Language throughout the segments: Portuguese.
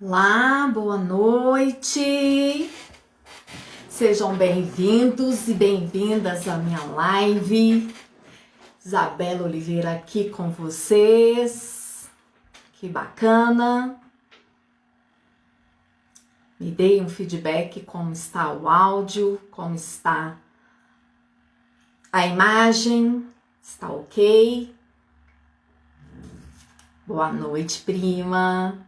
Olá, boa noite. Sejam bem-vindos e bem-vindas à minha live. Isabela Oliveira aqui com vocês. Que bacana. Me deem um feedback como está o áudio, como está a imagem. Está ok? Boa noite, prima.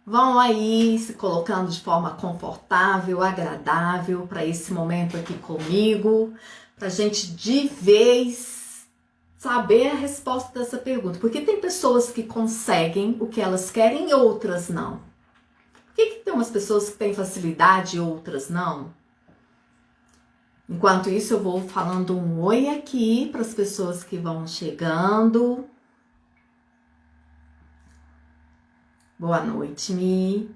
Vão aí se colocando de forma confortável, agradável para esse momento aqui comigo, para a gente de vez saber a resposta dessa pergunta. Porque tem pessoas que conseguem o que elas querem e outras não. Por que tem umas pessoas que têm facilidade e outras não? Enquanto isso, eu vou falando um oi aqui para as pessoas que vão chegando. Boa noite, Mi.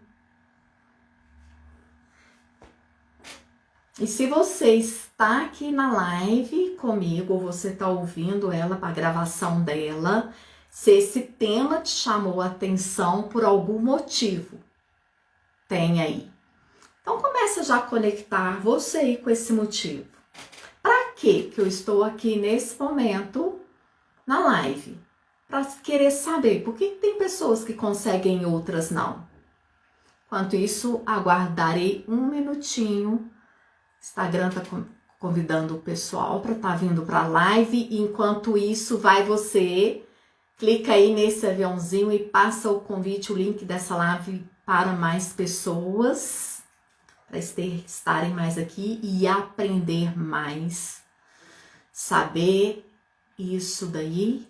E se você está aqui na live comigo, ou você está ouvindo ela para a gravação dela, se esse tema te chamou a atenção por algum motivo, tem aí. Então começa já a conectar você aí com esse motivo. Para que eu estou aqui nesse momento na live? Para querer saber por que tem pessoas que conseguem e outras não. Enquanto isso, aguardarei um minutinho. O Instagram está convidando o pessoal para estar vindo para a live. E enquanto isso, vai você, clica aí nesse aviãozinho e passa o convite, o link dessa live para mais pessoas, para estarem mais aqui e aprender mais. Saber isso daí.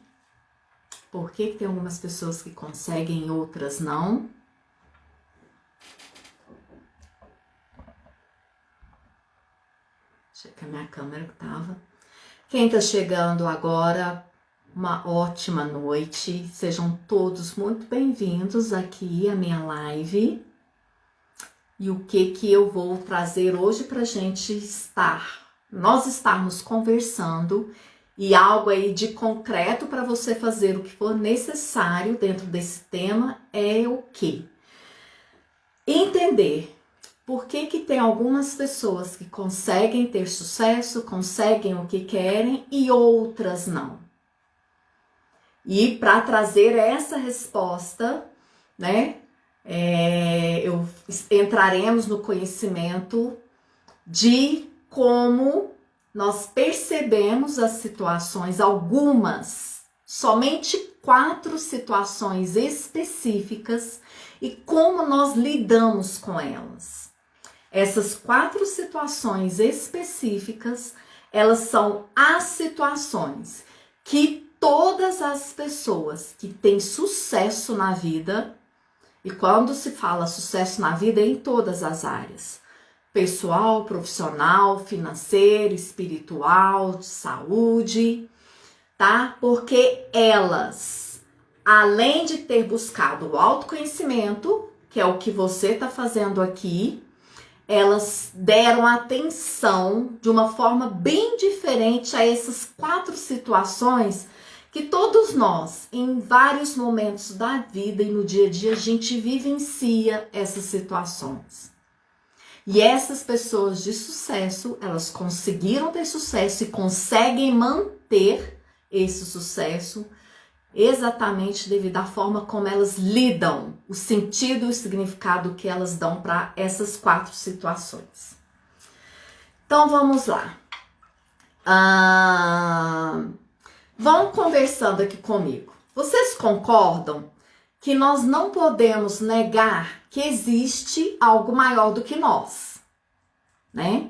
Por que tem algumas pessoas que conseguem e outras não? Deixa eu ver a minha câmera que tava. Quem tá chegando agora, uma ótima noite. Sejam todos muito bem-vindos aqui à minha live. E o que eu vou trazer hoje pra gente nós estarmos conversando. E algo aí de concreto para você fazer o que for necessário dentro desse tema é o quê? Entender por que tem algumas pessoas que conseguem ter sucesso, conseguem o que querem e outras não. E para trazer essa resposta, né, entraremos no conhecimento de como nós percebemos as situações, somente 4 situações específicas e como nós lidamos com elas. Essas 4 situações específicas, elas são as situações que todas as pessoas que têm sucesso na vida, e quando se fala sucesso na vida é em todas as áreas, pessoal, profissional, financeiro, espiritual, de saúde, tá? Porque elas, além de ter buscado o autoconhecimento, que é o que você tá fazendo aqui, elas deram atenção de uma forma bem diferente a essas 4 situações que todos nós, em vários momentos da vida e no dia a dia, a gente vivencia essas situações. E essas pessoas de sucesso, elas conseguiram ter sucesso e conseguem manter esse sucesso exatamente devido à forma como elas lidam, o sentido e o significado que elas dão para essas 4 situações. Então vamos lá. Vão conversando aqui comigo. Vocês concordam que nós não podemos negar que existe algo maior do que nós, né?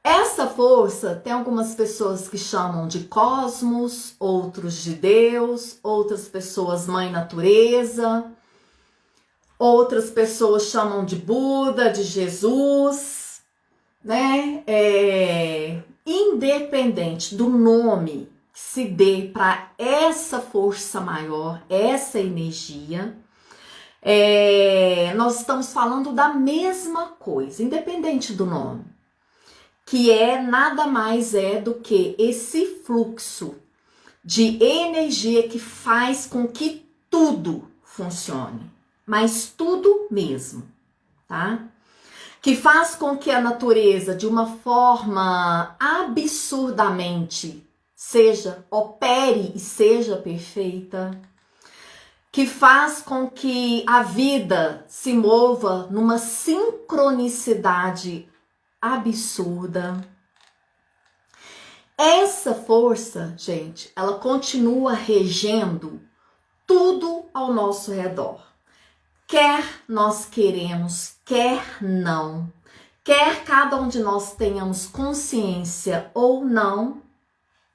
Essa força tem algumas pessoas que chamam de cosmos, outros de Deus, outras pessoas mãe natureza, outras pessoas chamam de Buda, de Jesus, né? Independente do nome que se dê para essa força maior, essa energia, nós estamos falando da mesma coisa, independente do nome, que nada mais é do que esse fluxo de energia que faz com que tudo funcione, mas tudo mesmo, tá? Que faz com que a natureza, de uma forma absurdamente, opere e seja perfeita, que faz com que a vida se mova numa sincronicidade absurda. Essa força, gente, ela continua regendo tudo ao nosso redor. Quer nós queremos, quer não, quer cada um de nós tenhamos consciência ou não,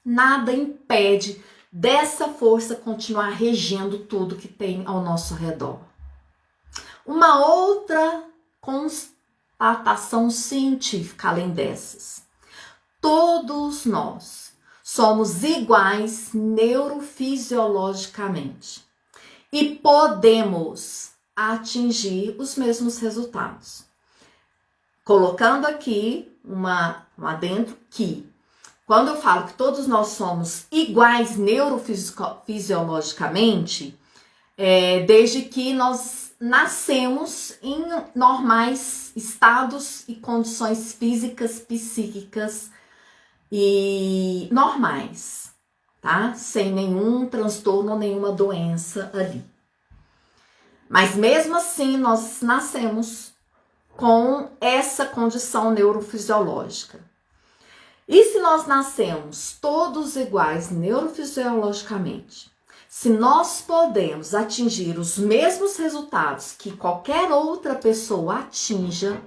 nada impede dessa força continuar regendo tudo que tem ao nosso redor. Uma outra constatação científica além dessas: todos nós somos iguais neurofisiologicamente e podemos atingir os mesmos resultados. Colocando aqui um adendo que, quando eu falo que todos nós somos iguais neurofisiologicamente, desde que nós nascemos em normais estados e condições físicas, psíquicas e normais, tá? Sem nenhum transtorno ou nenhuma doença ali. Mas mesmo assim, nós nascemos com essa condição neurofisiológica. E se nós nascemos todos iguais neurofisiologicamente, se nós podemos atingir os mesmos resultados que qualquer outra pessoa atinja,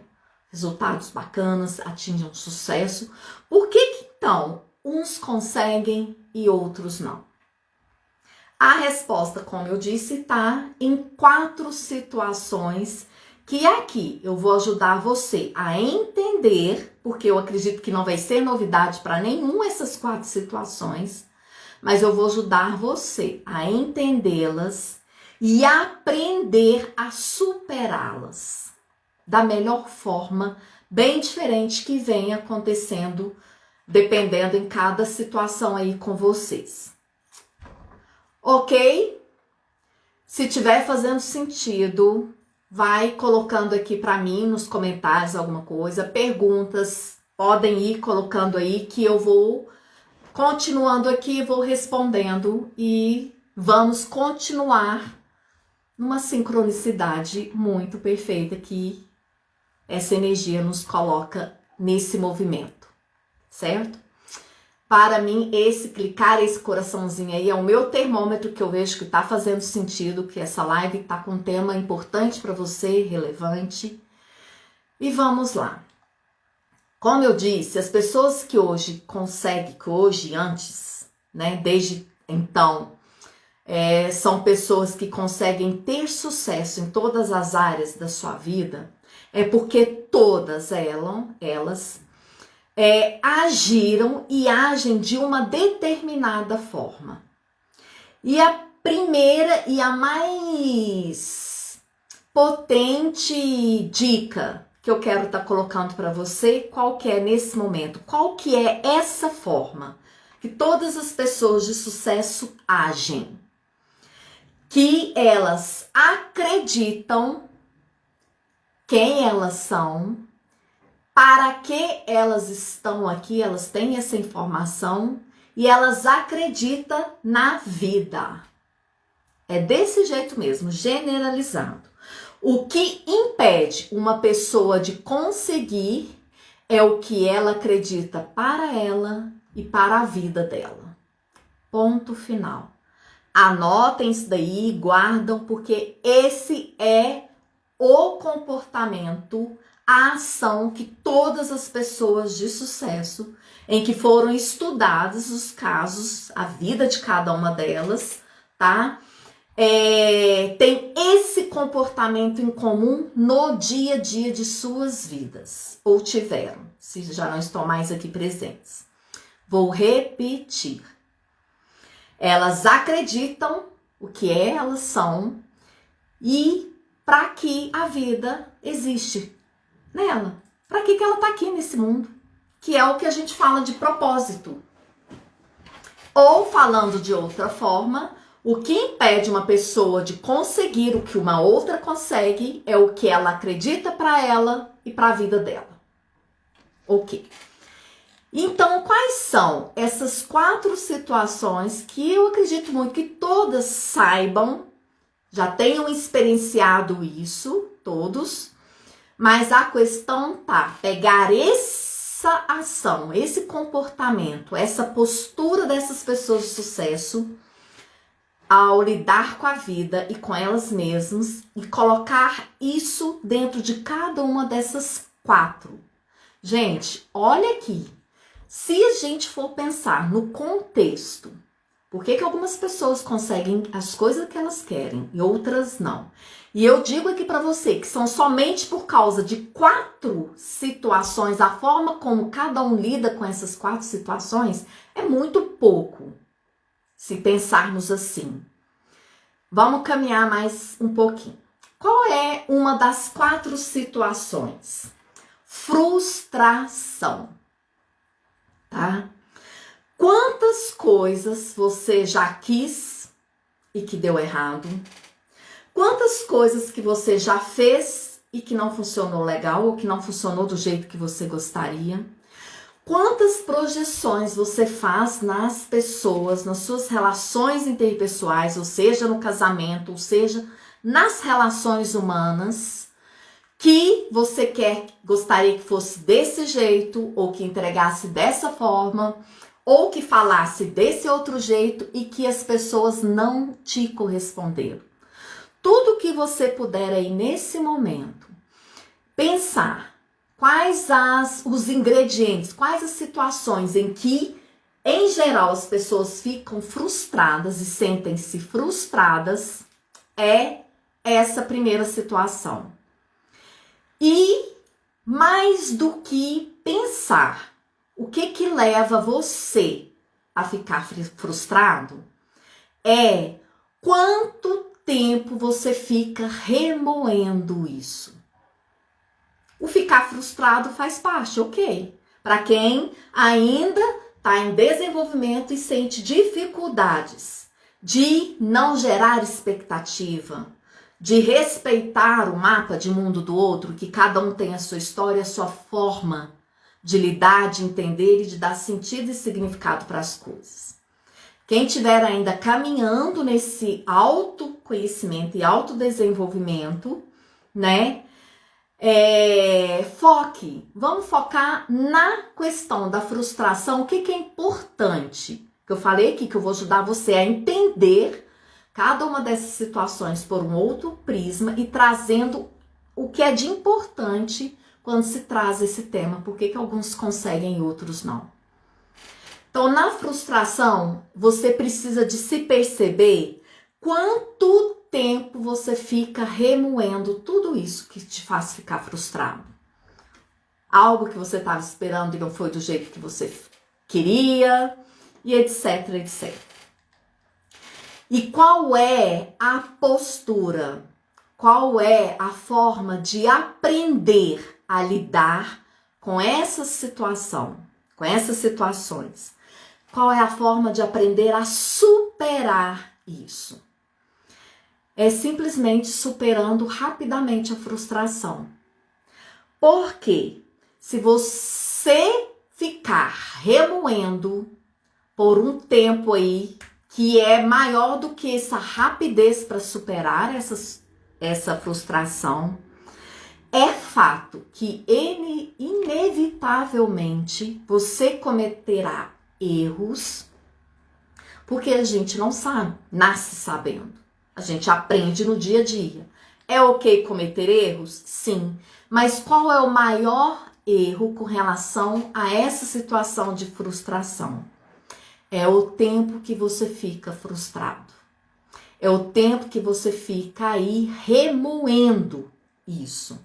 resultados bacanas, atinjam sucesso, por que então uns conseguem e outros não? A resposta, como eu disse, está em 4 situações que aqui eu vou ajudar você a entender, porque eu acredito que não vai ser novidade para nenhuma dessas 4 situações, mas eu vou ajudar você a entendê-las e aprender a superá-las da melhor forma, bem diferente que vem acontecendo, dependendo em cada situação aí com vocês. Ok? Se tiver fazendo sentido, vai colocando aqui para mim nos comentários alguma coisa, perguntas, podem ir colocando aí que eu vou continuando aqui, vou respondendo e vamos continuar numa sincronicidade muito perfeita que essa energia nos coloca nesse movimento, certo? Para mim, clicar esse coraçãozinho aí é o meu termômetro que eu vejo que tá fazendo sentido, que essa live tá com um tema importante para você, relevante. E vamos lá. Como eu disse, as pessoas que hoje antes, né, desde então, são pessoas que conseguem ter sucesso em todas as áreas da sua vida, é porque todas elas agiram e agem de uma determinada forma. E a primeira e a mais potente dica que eu quero estar colocando para você, qual que é nesse momento? Qual que é essa forma que todas as pessoas de sucesso agem? Que elas acreditam quem elas são, para que elas estão aqui, elas têm essa informação e elas acreditam na vida. É desse jeito mesmo, generalizado. O que impede uma pessoa de conseguir é o que ela acredita para ela e para a vida dela. Ponto final. Anotem isso daí, guardam, porque esse é o comportamento, a ação que todas as pessoas de sucesso, em que foram estudados os casos, a vida de cada uma delas, tá? Tem esse comportamento em comum no dia a dia de suas vidas, ou tiveram, se já não estão mais aqui presentes. Vou repetir. Elas acreditam o que elas são e para que a vida existe nela. Para que ela está aqui nesse mundo? Que é o que a gente fala de propósito. Ou, falando de outra forma, o que impede uma pessoa de conseguir o que uma outra consegue é o que ela acredita para ela e para a vida dela. Ok. Então, quais são essas 4 situações que eu acredito muito que todas saibam, já tenham experienciado isso, todos, mas a questão tá, pegar essa ação, esse comportamento, essa postura dessas pessoas de sucesso ao lidar com a vida e com elas mesmas e colocar isso dentro de cada uma dessas 4. Gente, olha aqui. Se a gente for pensar no contexto, por que algumas pessoas conseguem as coisas que elas querem e outras não? E eu digo aqui para você que são somente por causa de 4 situações, a forma como cada um lida com essas 4 situações é muito pouco, se pensarmos assim. Vamos caminhar mais um pouquinho. Qual é uma das 4 situações? Frustração. Tá? Quantas coisas você já quis e que deu errado? Quantas coisas que você já fez e que não funcionou legal ou que não funcionou do jeito que você gostaria? Quantas projeções você faz nas pessoas, nas suas relações interpessoais, ou seja, no casamento, ou seja, nas relações humanas, que você gostaria que fosse desse jeito, ou que entregasse dessa forma, ou que falasse desse outro jeito e que as pessoas não te corresponderam. Tudo que você puder aí nesse momento pensar quais os ingredientes, quais as situações em que, em geral, as pessoas ficam frustradas e sentem-se frustradas, é essa primeira situação. E mais do que pensar o que leva você a ficar frustrado, é quanto tempo você fica remoendo isso. O ficar frustrado faz parte, ok. Para quem ainda está em desenvolvimento e sente dificuldades de não gerar expectativa, de respeitar o mapa de mundo do outro, que cada um tem a sua história, a sua forma de lidar, de entender e de dar sentido e significado para as coisas. Quem estiver ainda caminhando nesse autoconhecimento e autodesenvolvimento, né? Vamos focar na questão da frustração. O que é importante? Que eu falei aqui que eu vou ajudar você a entender cada uma dessas situações por um outro prisma e trazendo o que é de importante quando se traz esse tema. Por que alguns conseguem e outros não? Então, na frustração, você precisa de se perceber quanto tempo você fica remoendo tudo isso que te faz ficar frustrado. Algo que você estava esperando e não foi do jeito que você queria, e etc, etc. E qual é a postura? Qual é a forma de aprender a lidar com essa situação, com essas situações? Qual é a forma de aprender a superar isso? É simplesmente superando rapidamente a frustração. Porque se você ficar remoendo por um tempo aí que é maior do que essa rapidez para superar essa frustração, é fato que inevitavelmente você cometerá erros, porque a gente não sabe, nasce sabendo. A gente aprende no dia a dia. É ok cometer erros? Sim. Mas qual é o maior erro com relação a essa situação de frustração? É o tempo que você fica frustrado. É o tempo que você fica aí remoendo isso.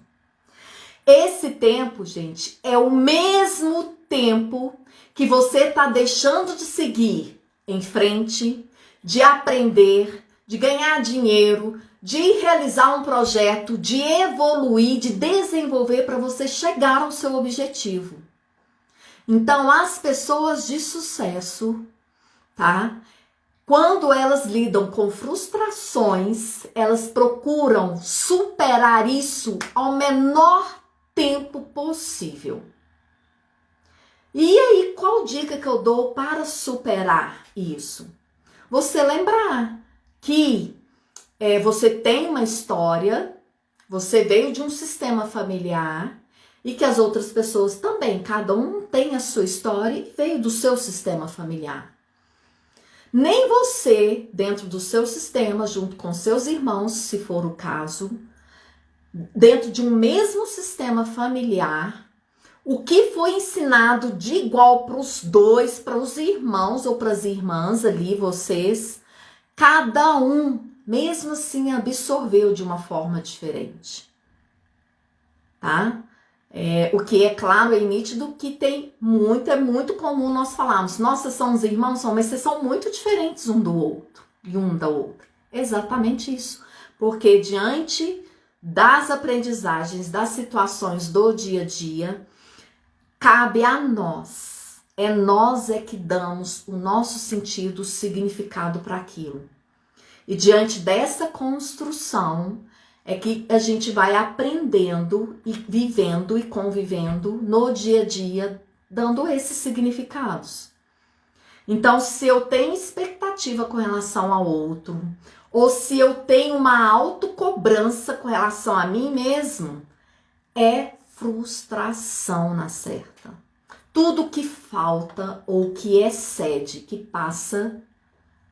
Esse tempo, gente, é o mesmo tempo que você está deixando de seguir em frente, de aprender, de ganhar dinheiro, de realizar um projeto, de evoluir, de desenvolver para você chegar ao seu objetivo. Então, as pessoas de sucesso tá? Quando elas lidam com frustrações, elas procuram superar isso ao menor tempo possível. E aí, qual dica que eu dou para superar isso? Você lembrar que você tem uma história, você veio de um sistema familiar e que as outras pessoas também, cada um tem a sua história e veio do seu sistema familiar. Nem você, dentro do seu sistema, junto com seus irmãos, se for o caso, dentro de um mesmo sistema familiar, o que foi ensinado de igual para os dois, para os irmãos ou para as irmãs ali, vocês, cada um, mesmo assim, absorveu de uma forma diferente, tá? O que é claro e nítido que é muito comum nós falarmos, nossa, são os irmãos, mas vocês são muito diferentes um do outro e um da outra. Exatamente isso, porque diante das aprendizagens, das situações do dia a dia, cabe a nós. Nós que damos o nosso sentido, o significado para aquilo. E diante dessa construção é que a gente vai aprendendo e vivendo e convivendo no dia a dia, dando esses significados. Então, se eu tenho expectativa com relação ao outro, ou se eu tenho uma autocobrança com relação a mim mesmo, é frustração na certa. Tudo que falta ou que excede, que passa,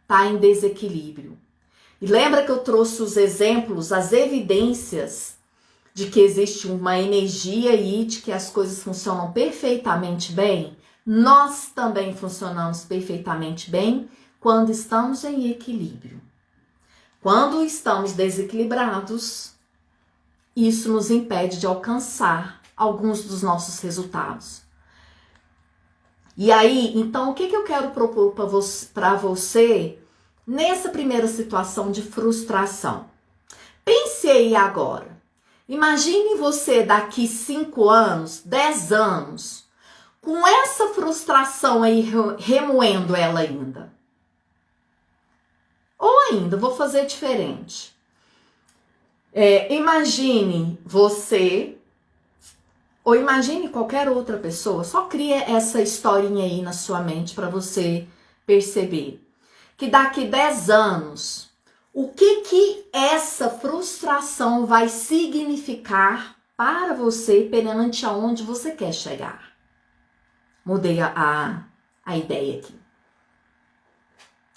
está em desequilíbrio. E lembra que eu trouxe os exemplos, as evidências de que existe uma energia aí, de que as coisas funcionam perfeitamente bem? Nós também funcionamos perfeitamente bem quando estamos em equilíbrio. Quando estamos desequilibrados, isso nos impede de alcançar alguns dos nossos resultados. E aí, então, o que eu quero propor para você nessa primeira situação de frustração? Pense aí agora. Imagine você daqui 5 anos, 10 anos, com essa frustração aí remoendo ela ainda. Ou ainda, vou fazer diferente. Imagine você, ou imagine qualquer outra pessoa, só cria essa historinha aí na sua mente para você perceber que daqui 10 anos, o que essa frustração vai significar para você perante aonde você quer chegar. Mudei a ideia aqui.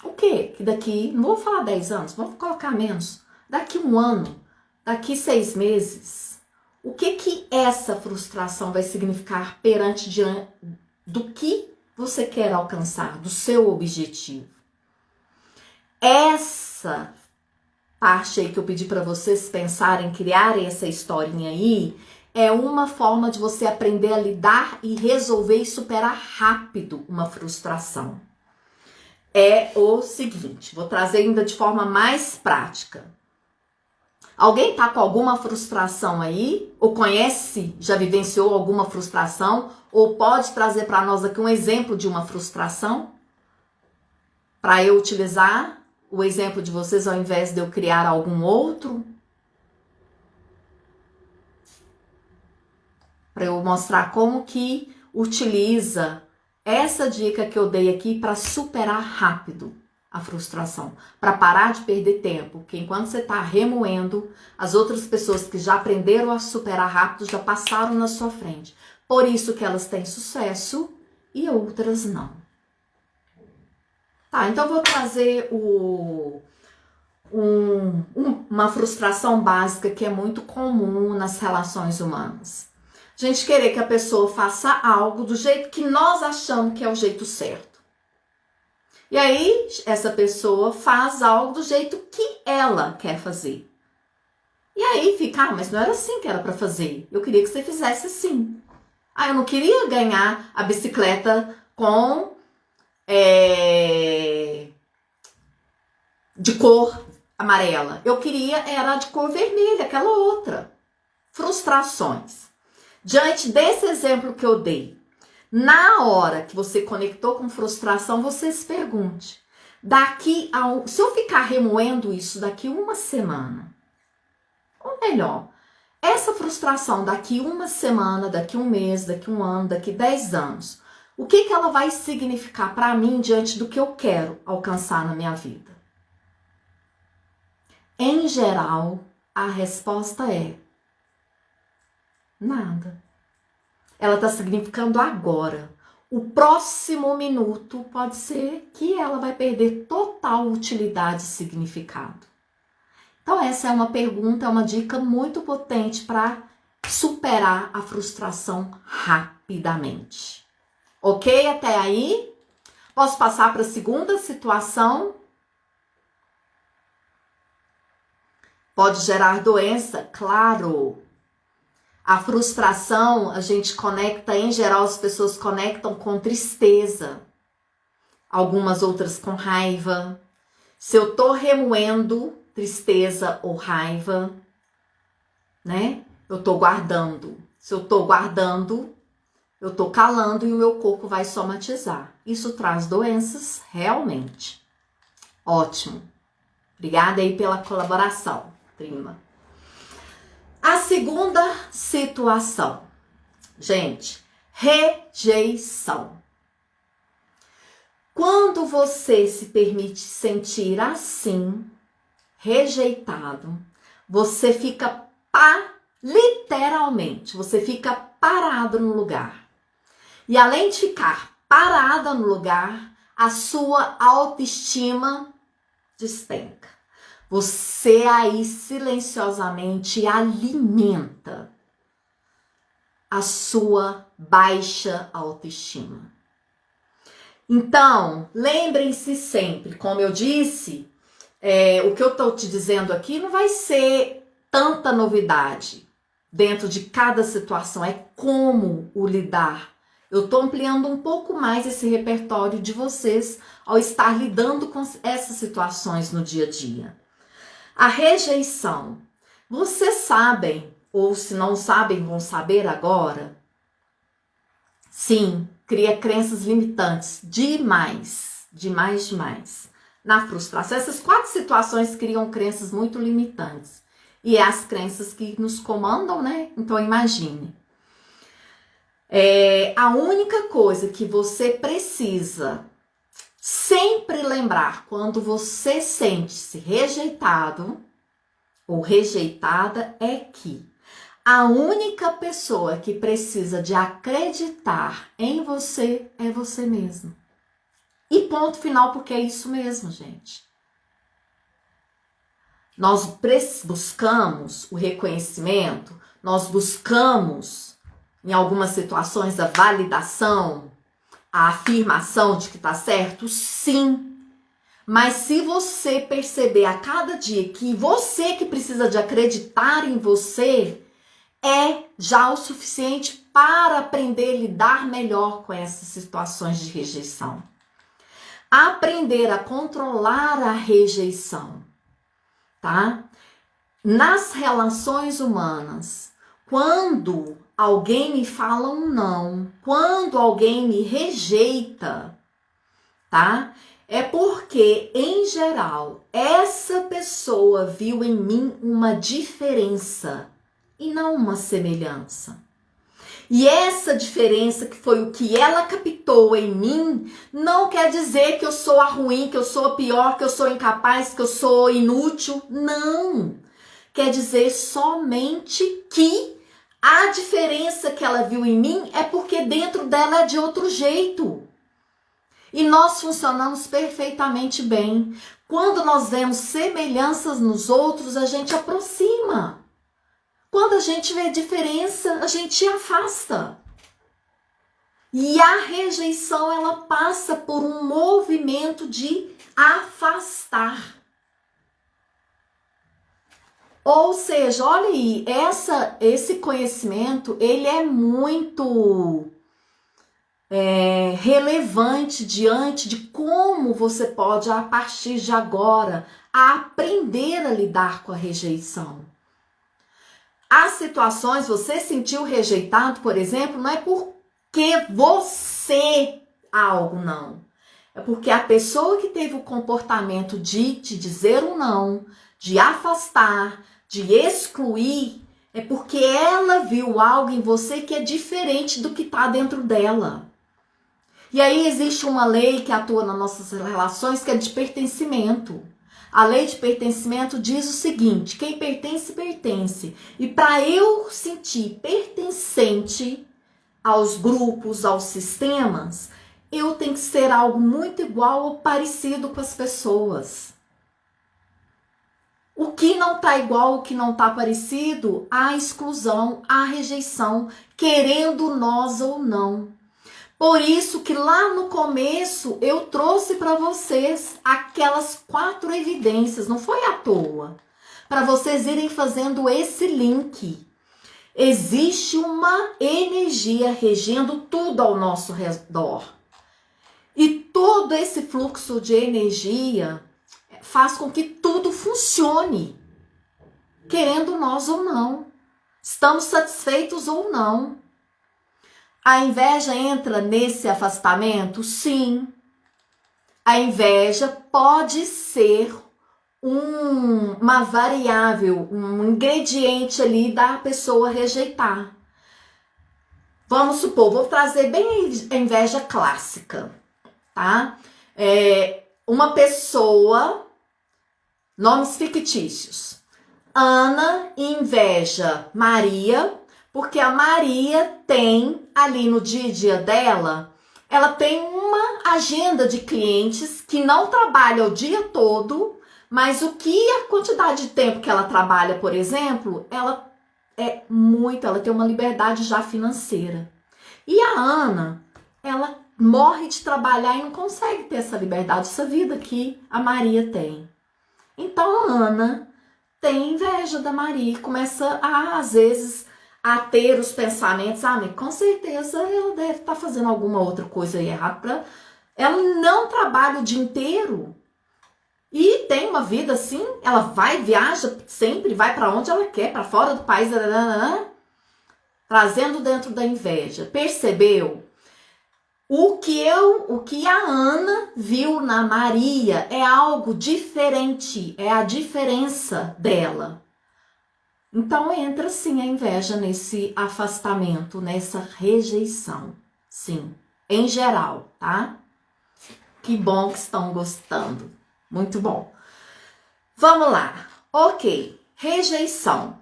O quê? Que daqui, não vou falar 10 anos, vamos colocar menos, daqui 1 ano, daqui 6 meses, o que essa frustração vai significar perante do que você quer alcançar, do seu objetivo? Essa parte aí que eu pedi para vocês pensarem, criarem essa historinha aí, é uma forma de você aprender a lidar e resolver e superar rápido uma frustração. É o seguinte, vou trazer ainda de forma mais prática. Alguém tá com alguma frustração aí? Ou conhece, já vivenciou alguma frustração? Ou pode trazer para nós aqui um exemplo de uma frustração? Para eu utilizar o exemplo de vocês ao invés de eu criar algum outro? Para eu mostrar como que utiliza essa dica que eu dei aqui para superar rápido a frustração, para parar de perder tempo, porque enquanto você está remoendo, as outras pessoas que já aprenderam a superar rápido já passaram na sua frente. Por isso que elas têm sucesso e outras não. Tá, então eu vou trazer uma frustração básica que é muito comum nas relações humanas. A gente querer que a pessoa faça algo do jeito que nós achamos que é o jeito certo. E aí, essa pessoa faz algo do jeito que ela quer fazer. E aí fica, mas não era assim que era para fazer. Eu queria que você fizesse assim. Eu não queria ganhar a bicicleta com de cor amarela. Eu queria era de cor vermelha, aquela outra. Frustrações. Diante desse exemplo que eu dei, Na hora que você conectou com frustração, você se pergunte, se eu ficar remoendo isso daqui uma semana, ou melhor, essa frustração daqui uma semana, daqui um mês, daqui um ano, daqui 10 anos, o que ela vai significar para mim diante do que eu quero alcançar na minha vida? Em geral, a resposta é nada. Ela está significando agora. O próximo minuto pode ser que ela vai perder total utilidade e significado. Então essa é uma pergunta, é uma dica muito potente para superar a frustração rapidamente. Ok? Até aí? Posso passar para a segunda situação? Pode gerar doença? Claro. A frustração, a gente conecta, em geral, as pessoas conectam com tristeza. Algumas outras com raiva. Se eu tô remoendo tristeza ou raiva, né? Eu tô guardando. Se eu tô guardando, eu tô calando e o meu corpo vai somatizar. Isso traz doenças, realmente. Ótimo. Obrigada aí pela colaboração, prima. A segunda situação, gente, rejeição. Quando você se permite sentir assim, rejeitado, você fica literalmente, você fica parado no lugar. E além de ficar parada no lugar, a sua autoestima despenca. Você aí silenciosamente alimenta a sua baixa autoestima. Então, lembrem-se sempre, como eu disse, o que eu estou te dizendo aqui não vai ser tanta novidade dentro de cada situação, é como o lidar. Eu estou ampliando um pouco mais esse repertório de vocês ao estar lidando com essas situações no dia a dia. A rejeição, vocês sabem, ou se não sabem, vão saber agora? Sim, cria crenças limitantes demais, demais. Na frustração, essas 4 situações criam crenças muito limitantes. E é as crenças que nos comandam, né? Então imagine. A única coisa que você precisa sempre lembrar quando você sente-se rejeitado ou rejeitada é que a única pessoa que precisa de acreditar em você é você mesmo. E ponto final, porque é isso mesmo, gente. Nós buscamos o reconhecimento, nós buscamos, em algumas situações, a validação, a afirmação de que tá certo, sim. Mas se você perceber a cada dia que você que precisa de acreditar em você, é já o suficiente para aprender a lidar melhor com essas situações de rejeição. Aprender a controlar a rejeição, tá? Nas relações humanas, quando alguém me fala um não, quando alguém me rejeita, tá? É porque, em geral, essa pessoa viu em mim uma diferença e não uma semelhança. E essa diferença, que foi o que ela captou em mim, não quer dizer que eu sou a ruim, que eu sou a pior, que eu sou incapaz, que eu sou inútil. Não! Quer dizer somente que a diferença que ela viu em mim é porque dentro dela é de outro jeito. E nós funcionamos perfeitamente bem. Quando nós vemos semelhanças nos outros, a gente aproxima. Quando a gente vê diferença, a gente afasta. E a rejeição, ela passa por um movimento de afastar. Ou seja, olha aí, esse conhecimento, ele é muito relevante diante de como você pode, a partir de agora, aprender a lidar com a rejeição. As situações, você sentiu rejeitado, por exemplo, não é por porque você algo não. É porque a pessoa que teve o comportamento de te dizer um não, de afastar, de excluir, é porque ela viu algo em você que é diferente do que está dentro dela. E aí existe uma lei que atua nas nossas relações que é de pertencimento. A lei de pertencimento diz o seguinte: quem pertence, pertence. E para eu sentir pertencente aos grupos, aos sistemas, eu tenho que ser algo muito igual ou parecido com as pessoas. O que não está igual, o que não está parecido, há exclusão, há rejeição, querendo nós ou não. Por isso que lá no começo eu trouxe para vocês aquelas 4 evidências, não foi à toa, para vocês irem fazendo esse link. Existe uma energia regendo tudo ao nosso redor. E todo esse fluxo de energia faz com que tudo funcione, querendo nós ou não. Estamos satisfeitos ou não. A inveja entra nesse afastamento? Sim. A inveja pode ser uma variável, um ingrediente ali da pessoa rejeitar. Vamos supor, vou trazer bem a inveja clássica, tá? Uma pessoa, nomes fictícios. Ana inveja Maria, porque a Maria tem ali no dia a dia dela, ela tem uma agenda de clientes que não trabalha o dia todo, mas a quantidade de tempo que ela trabalha, por exemplo, ela tem uma liberdade já financeira. E a Ana, ela morre de trabalhar e não consegue ter essa liberdade, essa vida que a Maria tem. Então a Ana tem inveja da Maria e começa às vezes, a ter os pensamentos, mas com certeza ela deve estar fazendo alguma outra coisa aí errada. Ela não trabalha o dia inteiro e tem uma vida assim, ela viaja sempre, vai para onde ela quer, para fora do país, trazendo dentro da inveja. Percebeu? O que a Ana viu na Maria é algo diferente, é a diferença dela. Então entra sim a inveja nesse afastamento, nessa rejeição. Sim, em geral, tá? Que bom que estão gostando. Muito bom. Vamos lá. Ok, rejeição.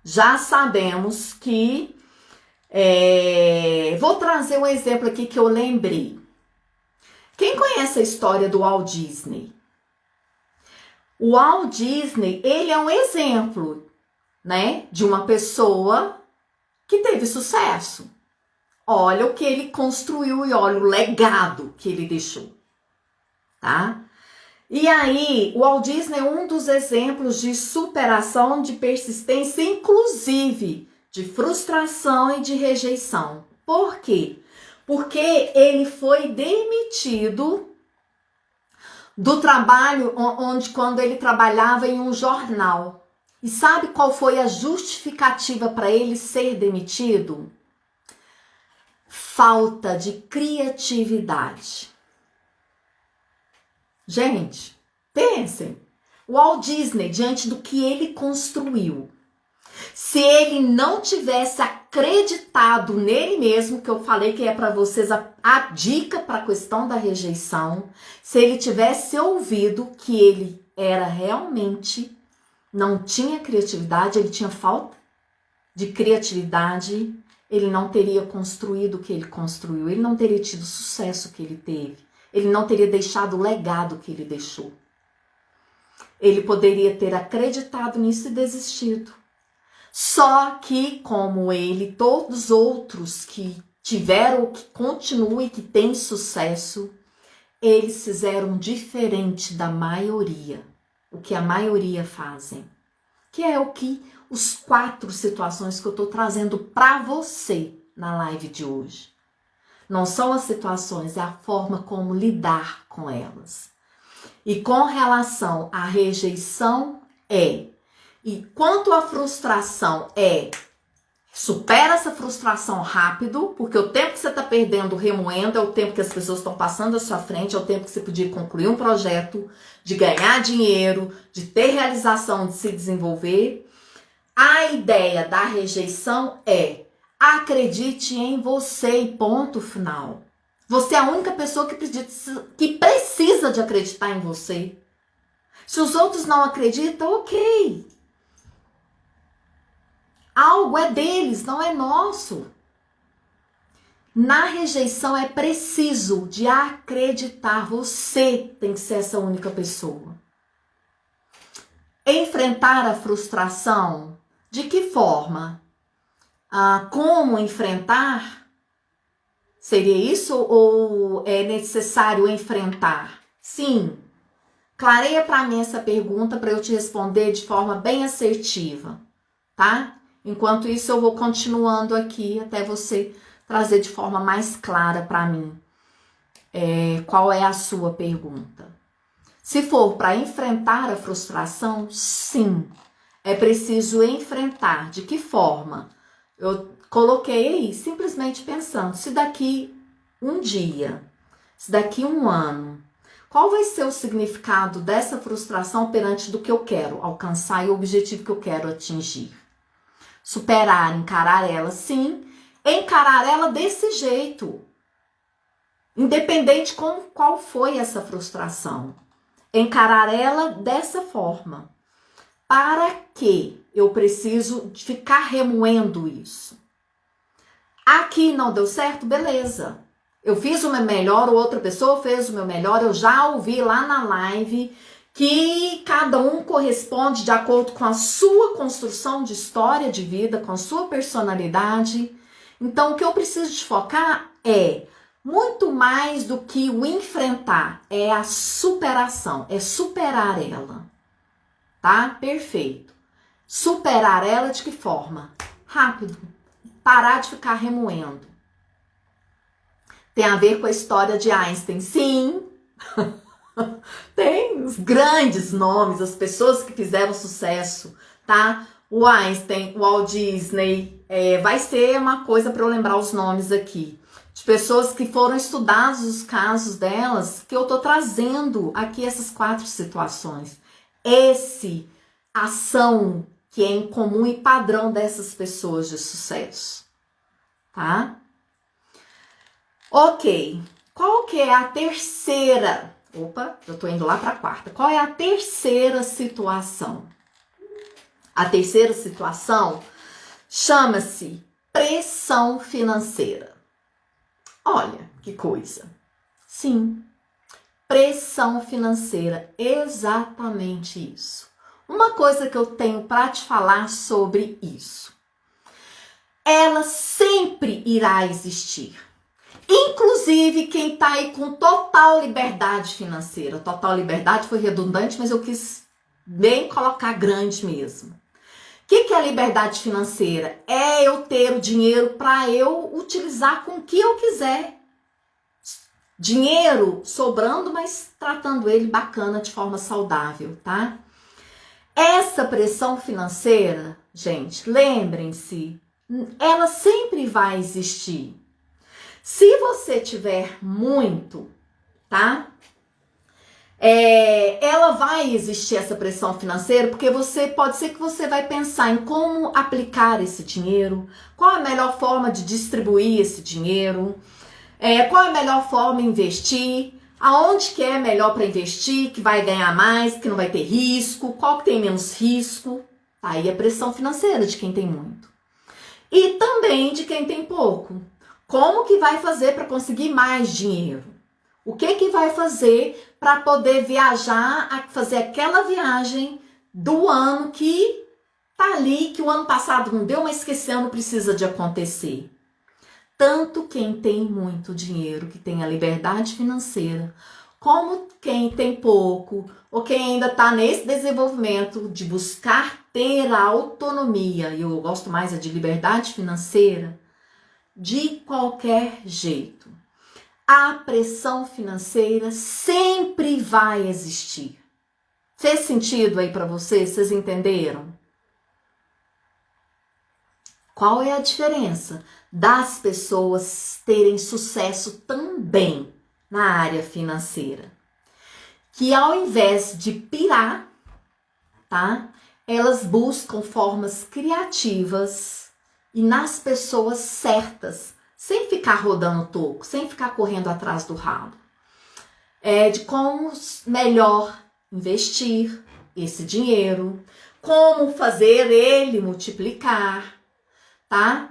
Já sabemos que... vou trazer um exemplo aqui que eu lembrei. Quem conhece a história do Walt Disney? O Walt Disney, ele é um exemplo, né, de uma pessoa que teve sucesso. Olha o que ele construiu e olha o legado que ele deixou, tá? E aí, o Walt Disney é um dos exemplos de superação, de persistência, inclusive de frustração e de rejeição. Por quê? Porque ele foi demitido do trabalho quando ele trabalhava em um jornal. E sabe qual foi a justificativa para ele ser demitido? Falta de criatividade. Gente, pensem. O Walt Disney, diante do que ele construiu, se ele não tivesse acreditado nele mesmo, que eu falei que é para vocês a dica para a questão da rejeição, se ele tivesse ouvido que ele era realmente... não tinha criatividade, ele tinha falta de criatividade, ele não teria construído o que ele construiu, ele não teria tido o sucesso que ele teve, ele não teria deixado o legado que ele deixou. Ele poderia ter acreditado nisso e desistido. Só que, como ele, todos os outros que tiveram, que continuam e que têm sucesso, eles fizeram diferente da maioria. O que a maioria fazem, que é o que os 4 situações que eu estou trazendo para você na live de hoje. Não são as situações, é a forma como lidar com elas. E com relação à rejeição, e quanto à frustração, Supera essa frustração rápido, porque o tempo que você está perdendo remoendo é o tempo que as pessoas estão passando à sua frente, é o tempo que você podia concluir um projeto, de ganhar dinheiro, de ter realização, de se desenvolver. A ideia da rejeição é: acredite em você e ponto final. Você é a única pessoa que precisa de acreditar em você. Se os outros não acreditam, ok. Algo é deles, não é nosso. Na rejeição é preciso de acreditar. Você tem que ser essa única pessoa. Enfrentar a frustração, de que forma? Como enfrentar? Seria isso ou é necessário enfrentar? Sim. Clareia para mim essa pergunta para eu te responder de forma bem assertiva, tá? Enquanto isso eu vou continuando aqui até você trazer de forma mais clara para mim qual é a sua pergunta. Se for para enfrentar a frustração, sim, é preciso enfrentar. De que forma? Eu coloquei aí, simplesmente pensando, se daqui um dia, se daqui um ano, qual vai ser o significado dessa frustração perante do que eu quero alcançar e o objetivo que eu quero atingir? Superar, encarar ela, sim, encarar ela desse jeito, independente qual foi essa frustração. Encarar ela dessa forma. Para que eu preciso ficar remoendo isso? Aqui não deu certo? Beleza. Eu fiz o meu melhor, outra pessoa fez o meu melhor. Eu já ouvi lá na live que cada um corresponde de acordo com a sua construção de história de vida, com a sua personalidade. Então, o que eu preciso de focar é muito mais do que o enfrentar, é a superação, é superar ela, tá? Perfeito. Superar ela de que forma? Rápido. Parar de ficar remoendo. Tem a ver com a história de Einstein, sim. Tem os grandes nomes, as pessoas que fizeram sucesso, tá? O Einstein, o Walt Disney, vai ser uma coisa para eu lembrar os nomes aqui. De pessoas que foram estudados os casos delas, que eu tô trazendo aqui essas 4 situações. Ação que é em comum e padrão dessas pessoas de sucesso, tá? Ok, qual que é a terceira? Opa, eu tô indo lá para a 4ª. Qual é a terceira situação? A terceira situação chama-se pressão financeira. Olha que coisa. Sim, pressão financeira, exatamente isso. Uma coisa que eu tenho para te falar sobre isso. Ela sempre irá existir. Inclusive quem está aí com total liberdade financeira. Total liberdade foi redundante, mas eu quis bem colocar grande mesmo. O que é a liberdade financeira? É eu ter o dinheiro para eu utilizar com o que eu quiser. Dinheiro sobrando, mas tratando ele bacana, de forma saudável, tá? Essa pressão financeira, gente, lembrem-se, ela sempre vai existir. Se você tiver muito, tá? Ela vai existir essa pressão financeira, porque pode ser que você vai pensar em como aplicar esse dinheiro, qual a melhor forma de distribuir esse dinheiro, qual a melhor forma de investir, aonde que é melhor para investir, que vai ganhar mais, que não vai ter risco, qual que tem menos risco. Aí a pressão financeira de quem tem muito. E também de quem tem pouco. Como que vai fazer para conseguir mais dinheiro? O que vai fazer para poder viajar, fazer aquela viagem do ano que tá ali, que o ano passado não deu, mas que esse ano precisa de acontecer? Tanto quem tem muito dinheiro, que tem a liberdade financeira, como quem tem pouco, ou quem ainda está nesse desenvolvimento de buscar ter a autonomia, e eu gosto mais de liberdade financeira, de qualquer jeito. A pressão financeira sempre vai existir. Fez sentido aí para vocês? Vocês entenderam? Qual é a diferença das pessoas terem sucesso também na área financeira? Que ao invés de pirar, tá? Elas buscam formas criativas e nas pessoas certas, sem ficar rodando toco, sem ficar correndo atrás do rabo. De como melhor investir esse dinheiro, como fazer ele multiplicar, tá?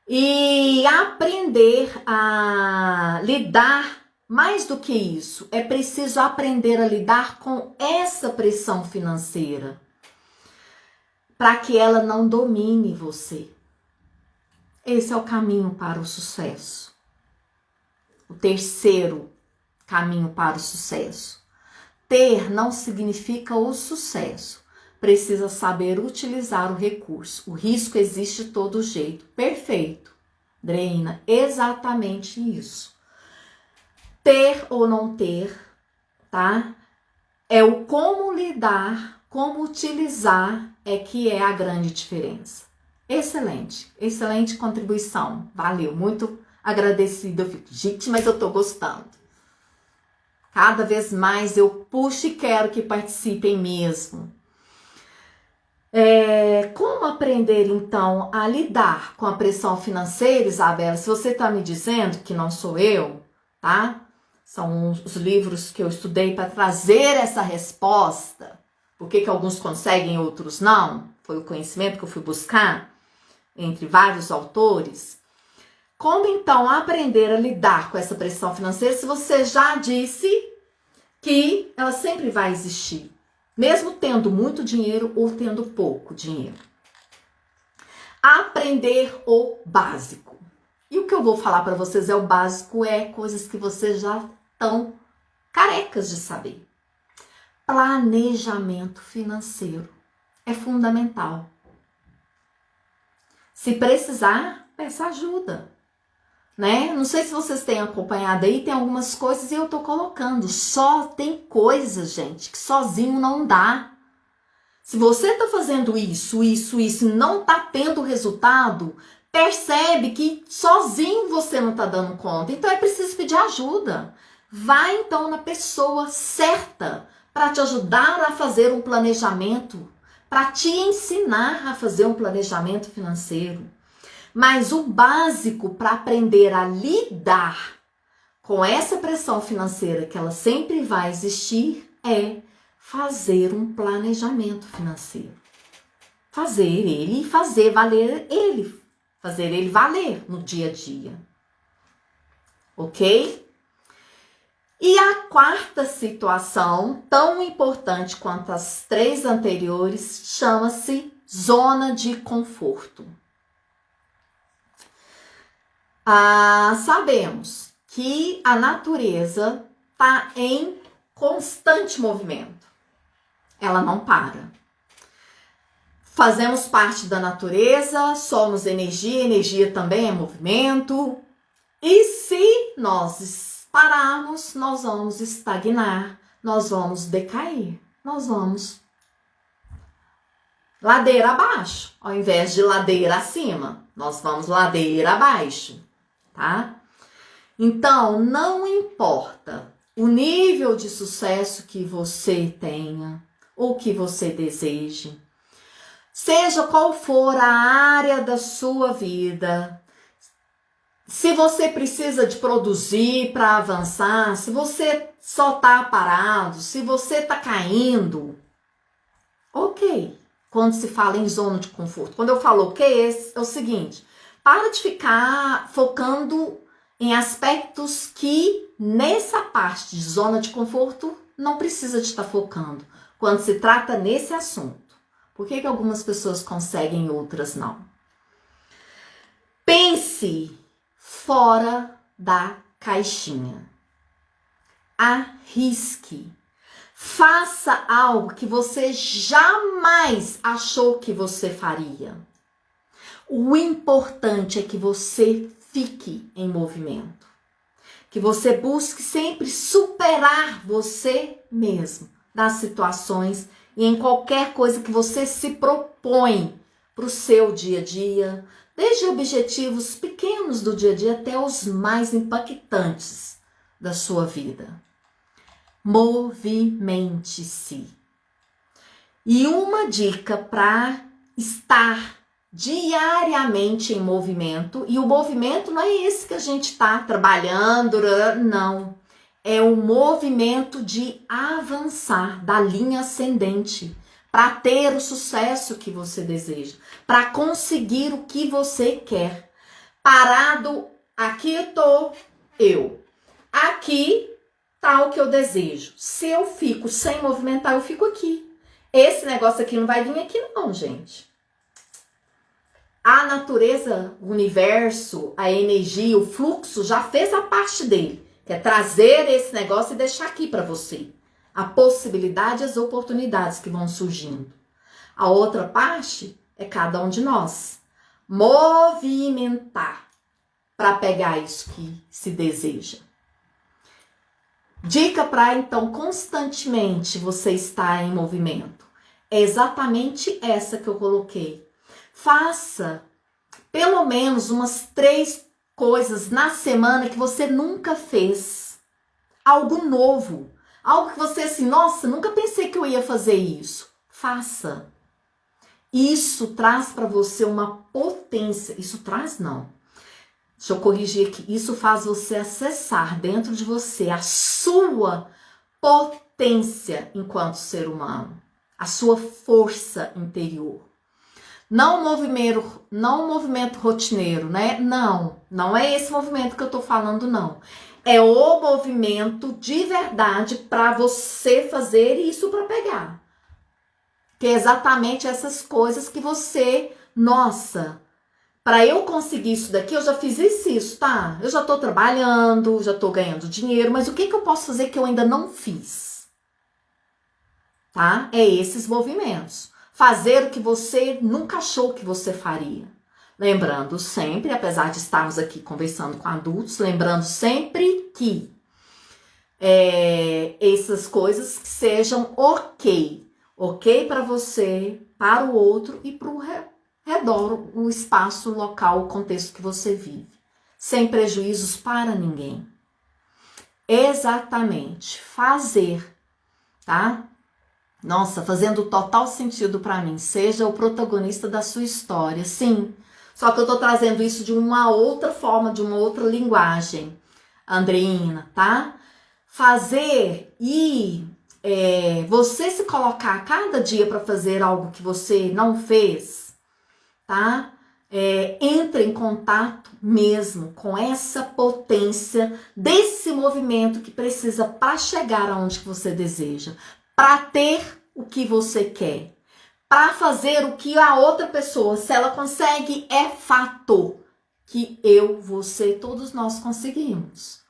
E aprender a lidar, mais do que isso, é preciso aprender a lidar com essa pressão financeira, para que ela não domine você. Esse é o caminho para o sucesso. O terceiro caminho para o sucesso. Ter não significa o sucesso. Precisa saber utilizar o recurso. O risco existe de todo jeito. Perfeito. Dreina, exatamente isso. Ter ou não ter, tá? É o como lidar, como utilizar é que é a grande diferença. Excelente, excelente contribuição. Valeu, muito agradecida. Eu fico, gente, mas eu tô gostando. Cada vez mais eu puxo e quero que participem mesmo. Como aprender, então, a lidar com a pressão financeira, Isabela? Se você está me dizendo que não sou eu, tá? São os livros que eu estudei para trazer essa resposta. Por que alguns conseguem e outros não? Foi o conhecimento que eu fui buscar entre vários autores. Como, então, aprender a lidar com essa pressão financeira se você já disse que ela sempre vai existir, mesmo tendo muito dinheiro ou tendo pouco dinheiro? Aprender o básico. E o que eu vou falar para vocês é o básico, coisas que vocês já estão carecas de saber. Planejamento financeiro é fundamental. Se precisar, peça ajuda, né? Não sei se vocês têm acompanhado aí, tem algumas coisas e eu tô colocando. Só tem coisas, gente, que sozinho não dá. Se você tá fazendo isso e não tá tendo resultado, percebe que sozinho você não tá dando conta. Então é preciso pedir ajuda. Vai então na pessoa certa para te ajudar a fazer um planejamento, para te ensinar a fazer um planejamento financeiro. Mas o básico para aprender a lidar com essa pressão financeira, que ela sempre vai existir, é fazer um planejamento financeiro. Fazer ele e fazer valer ele. Fazer ele valer no dia a dia. Ok? E a quarta situação, tão importante quanto as três anteriores, chama-se zona de conforto. Sabemos que a natureza está em constante movimento. Ela não para. Fazemos parte da natureza, somos energia, energia também é movimento. E se nós pararmos, nós vamos estagnar, nós vamos decair, nós vamos ladeira abaixo, ao invés de ladeira acima, nós vamos ladeira abaixo, tá? Então, não importa o nível de sucesso que você tenha ou que você deseje, seja qual for a área da sua vida, se você precisa de produzir para avançar, se você só tá parado, se você tá caindo, ok. Quando se fala em zona de conforto, quando eu falo ok, é o seguinte, para de ficar focando em aspectos que nessa parte de zona de conforto não precisa de estar focando, quando se trata nesse assunto. Por que algumas pessoas conseguem e outras não? Pense fora da caixinha. Arrisque. Faça algo que você jamais achou que você faria. O importante é que você fique em movimento. Que você busque sempre superar você mesmo nas situações e em qualquer coisa que você se propõe para o seu dia a dia, Desde objetivos pequenos do dia a dia até os mais impactantes da sua vida. Movimente-se. E uma dica para estar diariamente em movimento, e o movimento não é esse que a gente está trabalhando, não. É o movimento de avançar da linha ascendente para ter o sucesso que você deseja, para conseguir o que você quer. Parado, aqui estou eu. Aqui tá o que eu desejo. Se eu fico sem movimentar, eu fico aqui. Esse negócio aqui não vai vir aqui não, gente. A natureza, o universo, a energia, o fluxo já fez a parte dele, que é trazer esse negócio e deixar aqui para você. A possibilidade e as oportunidades que vão surgindo. A outra parte é cada um de nós. Movimentar para pegar isso que se deseja. Dica para, então, constantemente você estar em movimento. É exatamente essa que eu coloquei. Faça pelo menos umas 3 coisas na semana que você nunca fez. Algo novo. Algo que você assim, nossa, nunca pensei que eu ia fazer isso. Faça. Isso traz para você uma potência. Isso traz, não. Deixa eu corrigir aqui. Isso faz você acessar dentro de você a sua potência enquanto ser humano. A sua força interior. Não um movimento rotineiro, né? Não é esse movimento que eu tô falando, não. É o movimento de verdade para você fazer isso para pegar. Que é exatamente essas coisas que você, nossa, para eu conseguir isso daqui, eu já fiz isso, tá? Eu já tô trabalhando, já tô ganhando dinheiro, mas o que eu posso fazer que eu ainda não fiz? Tá? É esses movimentos. Fazer o que você nunca achou que você faria. Lembrando sempre, apesar de estarmos aqui conversando com adultos, lembrando sempre que essas coisas sejam ok. Ok para você, para o outro e para o redor, o espaço, o local, o contexto que você vive. Sem prejuízos para ninguém. Exatamente. Fazer, tá? Nossa, fazendo total sentido para mim. Seja o protagonista da sua história, sim. Só que eu tô trazendo isso de uma outra forma, de uma outra linguagem, Andreina, tá? Fazer e você se colocar a cada dia para fazer algo que você não fez, tá? Entre em contato mesmo com essa potência desse movimento que precisa para chegar aonde que você deseja. Para ter o que você quer, para fazer o que a outra pessoa, se ela consegue, é fato que eu, você, todos nós conseguimos.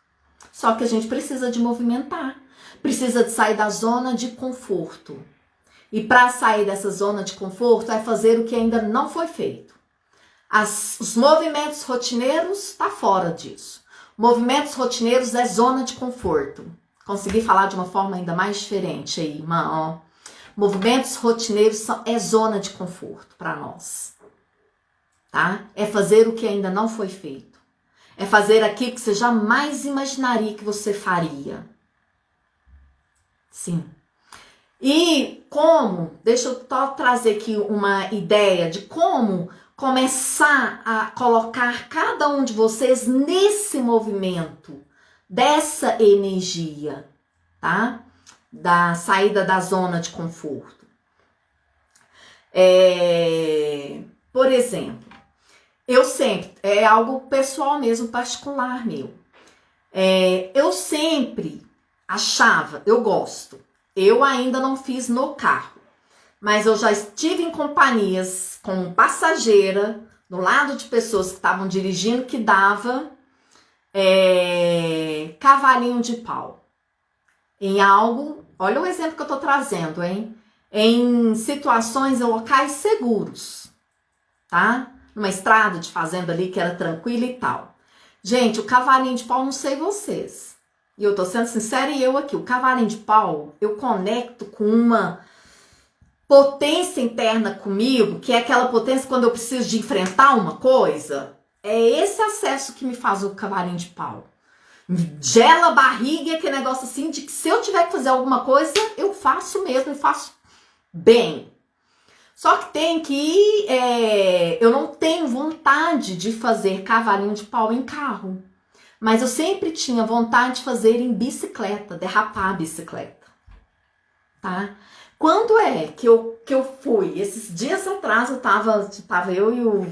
Só que a gente precisa de movimentar, precisa de sair da zona de conforto. E para sair dessa zona de conforto é fazer o que ainda não foi feito. Os movimentos rotineiros tá fora disso. Movimentos rotineiros é zona de conforto. Consegui falar de uma forma ainda mais diferente aí, irmã, ó. Movimentos rotineiros é zona de conforto para nós, tá? É fazer o que ainda não foi feito. É fazer aquilo que você jamais imaginaria que você faria. Sim. E como, deixa eu trazer aqui uma ideia de como começar a colocar cada um de vocês nesse movimento, dessa energia, tá? Da saída da zona de conforto. Por exemplo, eu sempre, é algo pessoal mesmo, particular meu. Eu sempre achava, eu gosto, eu ainda não fiz no carro, mas eu já estive em companhias com passageira, do lado de pessoas que estavam dirigindo, que dava cavalinho de pau. Em algo, olha o exemplo que eu tô trazendo, hein? Em situações e locais seguros, tá? Numa estrada de fazenda ali que era tranquila e tal. Gente, o cavalinho de pau, não sei vocês. E eu tô sendo sincera e eu aqui, o cavalinho de pau, eu conecto com uma potência interna comigo, que é aquela potência quando eu preciso de enfrentar uma coisa, é esse acesso que me faz o cavalinho de pau. Gela a barriga, aquele negócio assim de que se eu tiver que fazer alguma coisa, eu faço mesmo e faço bem. Só que tem que eu não tenho vontade de fazer cavalinho de pau em carro, mas eu sempre tinha vontade de fazer em bicicleta, derrapar a bicicleta, tá? Quando é que eu fui? Esses dias atrás tava eu e o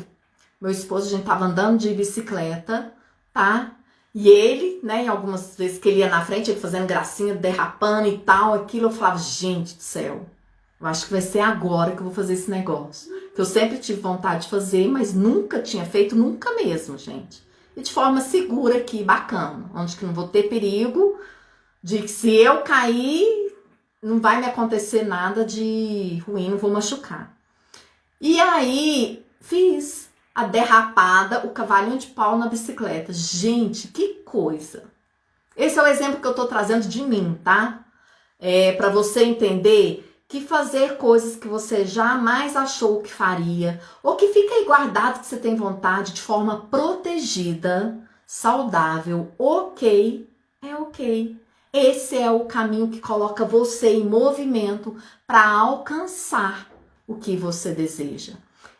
meu esposo, a gente tava andando de bicicleta, tá? E ele, né, algumas vezes que ele ia na frente, ele fazendo gracinha, derrapando e tal, aquilo, eu falava, gente do céu, eu acho que vai ser agora que eu vou fazer esse negócio. Que eu sempre tive vontade de fazer, mas nunca tinha feito, nunca mesmo, gente. E de forma segura aqui, bacana, onde que não vou ter perigo de que se eu cair, não vai me acontecer nada de ruim, não vou machucar. E aí, fiz a derrapada, o cavalinho de pau na bicicleta. Gente, que coisa! Esse é o exemplo que eu tô trazendo de mim, tá? Para você entender que fazer coisas que você jamais achou que faria, ou que fica aí guardado que você tem vontade, de forma protegida, saudável, ok, é ok. Esse é o caminho que coloca você em movimento para alcançar o que você deseja.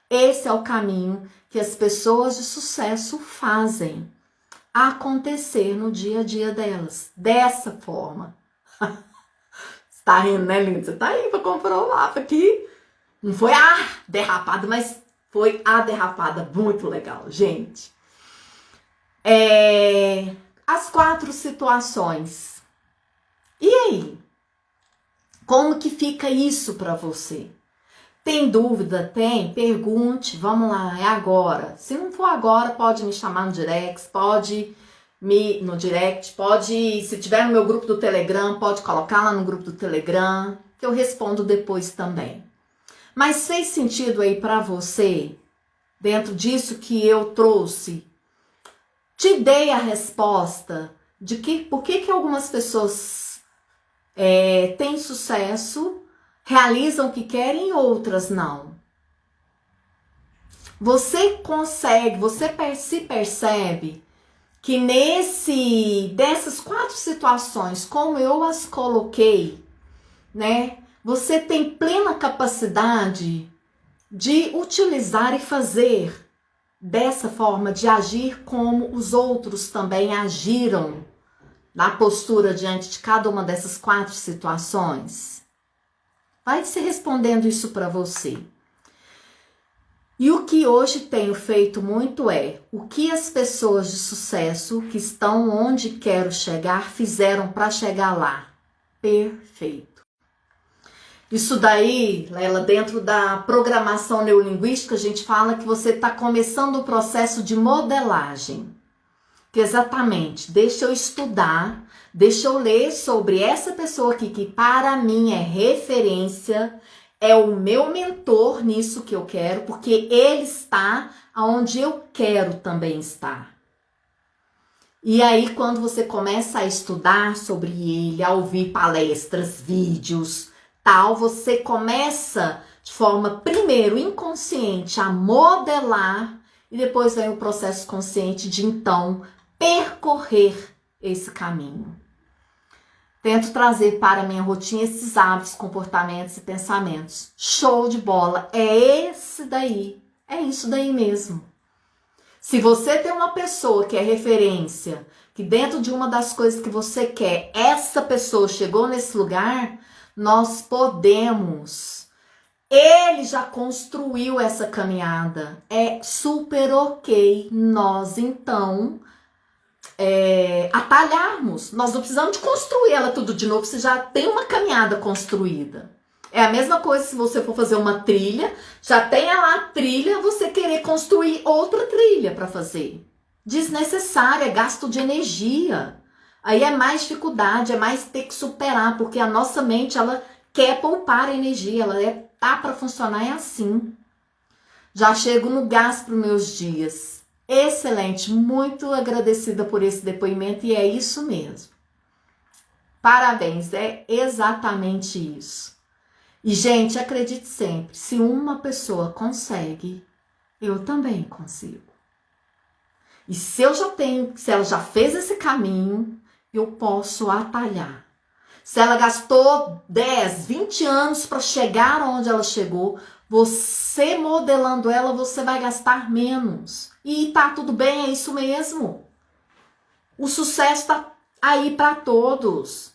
Esse é o caminho que as pessoas de sucesso fazem acontecer no dia a dia delas. Dessa forma. Você tá rindo, né, lindo? Você tá aí para comprovar aqui. Não foi a derrapada, mas foi a derrapada. Muito legal, gente. As 4 situações. E aí? Como que fica isso para você? Tem dúvida? Tem? Pergunte. Vamos lá, é agora. Se não for agora, pode me chamar no direct, se tiver no meu grupo do Telegram, pode colocar lá no grupo do Telegram, que eu respondo depois também. Mas fez sentido aí para você, dentro disso que eu trouxe? Te dei a resposta de por que algumas pessoas têm sucesso, realizam o que querem e outras não. Você consegue, você se percebe que dessas 4 situações, como eu as coloquei, né? Você tem plena capacidade de utilizar e fazer dessa forma, de agir como os outros também agiram na postura diante de cada uma dessas 4 situações? Vai se respondendo isso para você. E o que hoje tenho feito muito o que as pessoas de sucesso que estão onde quero chegar fizeram para chegar lá. Perfeito. Isso daí, Lela, dentro da programação neurolinguística, a gente fala que você está começando o processo de modelagem. Que exatamente, deixa eu estudar, deixa eu ler sobre essa pessoa aqui, que para mim é referência, é o meu mentor nisso que eu quero, porque ele está onde eu quero também estar. E aí, quando você começa a estudar sobre ele, a ouvir palestras, vídeos, tal, você começa de forma, primeiro, inconsciente, a modelar, e depois vem o processo consciente de, então, percorrer esse caminho. Tento trazer para a minha rotina esses hábitos, comportamentos e pensamentos. Show de bola! É isso daí mesmo. Se você tem uma pessoa que é referência, que dentro de uma das coisas que você quer, essa pessoa chegou nesse lugar, nós podemos. Ele já construiu essa caminhada. É super ok nós, então, atalharmos. Nós não precisamos de construir ela tudo de novo, você já tem uma caminhada construída. É a mesma coisa se você for fazer uma trilha, já tem lá a trilha, você querer construir outra trilha para fazer. Desnecessária, é gasto de energia. Aí é mais dificuldade, é mais ter que superar, porque a nossa mente, ela quer poupar energia, ela tá para funcionar, é assim. Já chego no gás para os meus dias. Excelente, muito agradecida por esse depoimento e é isso mesmo. Parabéns, é exatamente isso. E, gente, acredite sempre, se uma pessoa consegue, eu também consigo. E se ela já fez esse caminho, eu posso atalhar. Se ela gastou 10, 20 anos para chegar onde ela chegou, você modelando ela, você vai gastar menos. E tá tudo bem, é isso mesmo. O sucesso tá aí para todos.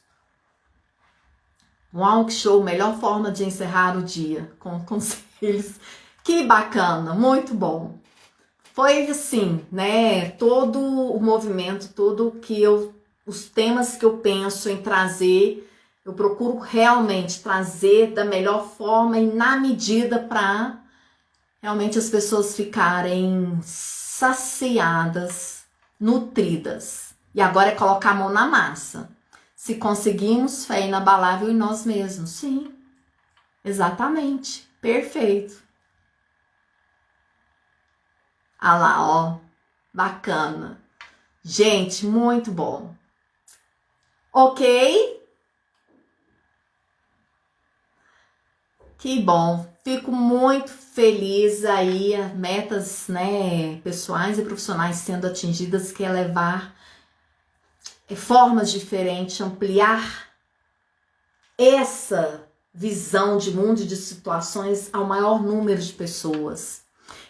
Uau, que show! Melhor forma de encerrar o dia com conselhos. Que bacana, muito bom. Foi assim, né? Todo o movimento, os temas que eu penso em trazer, eu procuro realmente trazer da melhor forma e na medida para realmente as pessoas ficarem saciadas, nutridas. E agora é colocar a mão na massa. Se conseguimos, fé inabalável em nós mesmos. Sim, exatamente. Perfeito. Ah lá, ó. Bacana. Gente, muito bom. Ok? Que bom. Fico muito feliz aí, metas, né, pessoais e profissionais sendo atingidas, que é levar formas diferentes, ampliar essa visão de mundo e de situações ao maior número de pessoas.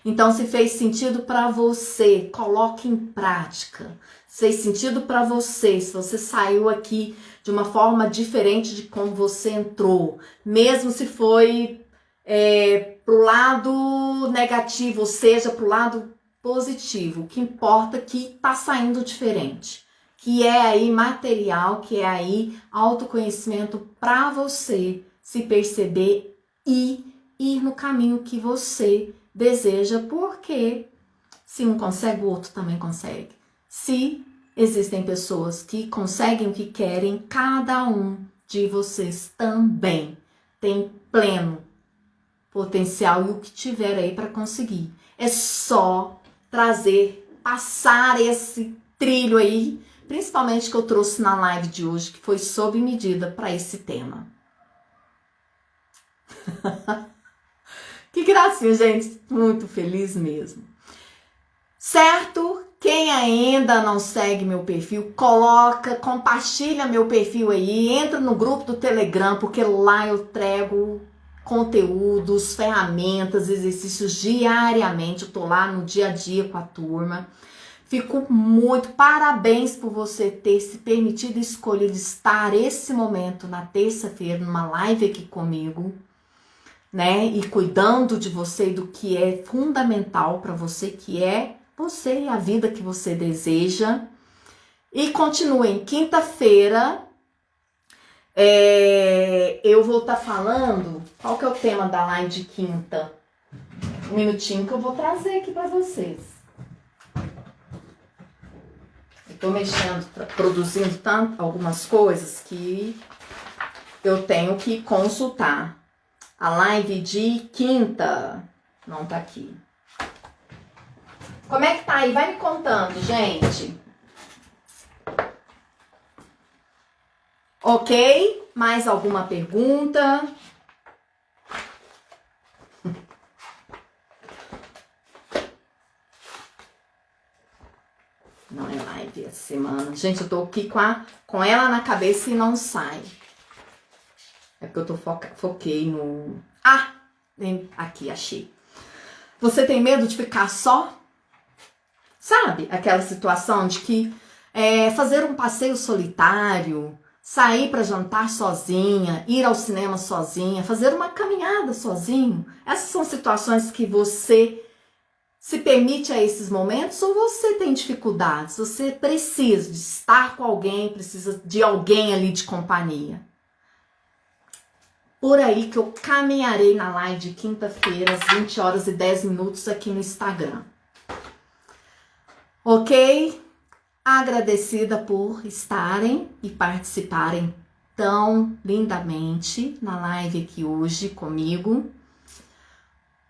Então, se fez sentido para você, coloque em prática. Se fez sentido para você, se você saiu aqui de uma forma diferente de como você entrou, mesmo se foi pro lado negativo, ou seja, pro lado positivo, o que importa é que tá saindo diferente, que é aí material, que é aí autoconhecimento para você se perceber e ir no caminho que você deseja, porque se um consegue, o outro também consegue. Se existem pessoas que conseguem o que querem, cada um de vocês também tem pleno potencial e o que tiver aí para conseguir. É só passar esse trilho aí, principalmente que eu trouxe na live de hoje, que foi sob medida para esse tema. Que gracinha, gente. Muito feliz mesmo. Certo? Quem ainda não segue meu perfil, compartilha meu perfil aí, entra no grupo do Telegram, porque lá eu trago conteúdos, ferramentas, exercícios diariamente. Eu tô lá no dia a dia com a turma. Fico muito, parabéns por você ter se permitido escolher estar esse momento na terça-feira numa live aqui comigo, né? E cuidando de você e do que é fundamental para você, que é você e a vida que você deseja. E continuem, quinta-feira eu vou estar falando, qual que é o tema da live de quinta? Um minutinho que eu vou trazer aqui para vocês. Eu tô mexendo, produzindo algumas coisas que eu tenho que consultar. A live de quinta não tá aqui. Como é que tá aí? Vai me contando, gente. Ok? Mais alguma pergunta? Não é live essa semana. Gente, eu tô aqui com ela na cabeça e não sai. É porque eu foquei no... Ah! Aqui, achei. Você tem medo de ficar só? Sabe? Aquela situação de que fazer um passeio solitário, sair para jantar sozinha, ir ao cinema sozinha, fazer uma caminhada sozinho. Essas são situações que você se permite a esses momentos, ou você tem dificuldades? Você precisa de estar com alguém, precisa de alguém ali de companhia. Por aí que eu caminharei na live de quinta-feira, às 20 horas e 10 minutos aqui no Instagram. Ok? Agradecida por estarem e participarem tão lindamente na live aqui hoje comigo.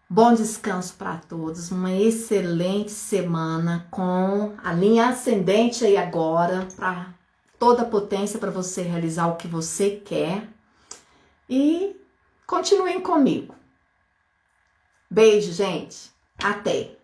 Bom descanso para todos, uma excelente semana com a linha ascendente aí agora, para toda a potência para você realizar o que você quer. E Continuem comigo. Beijo, gente. Até!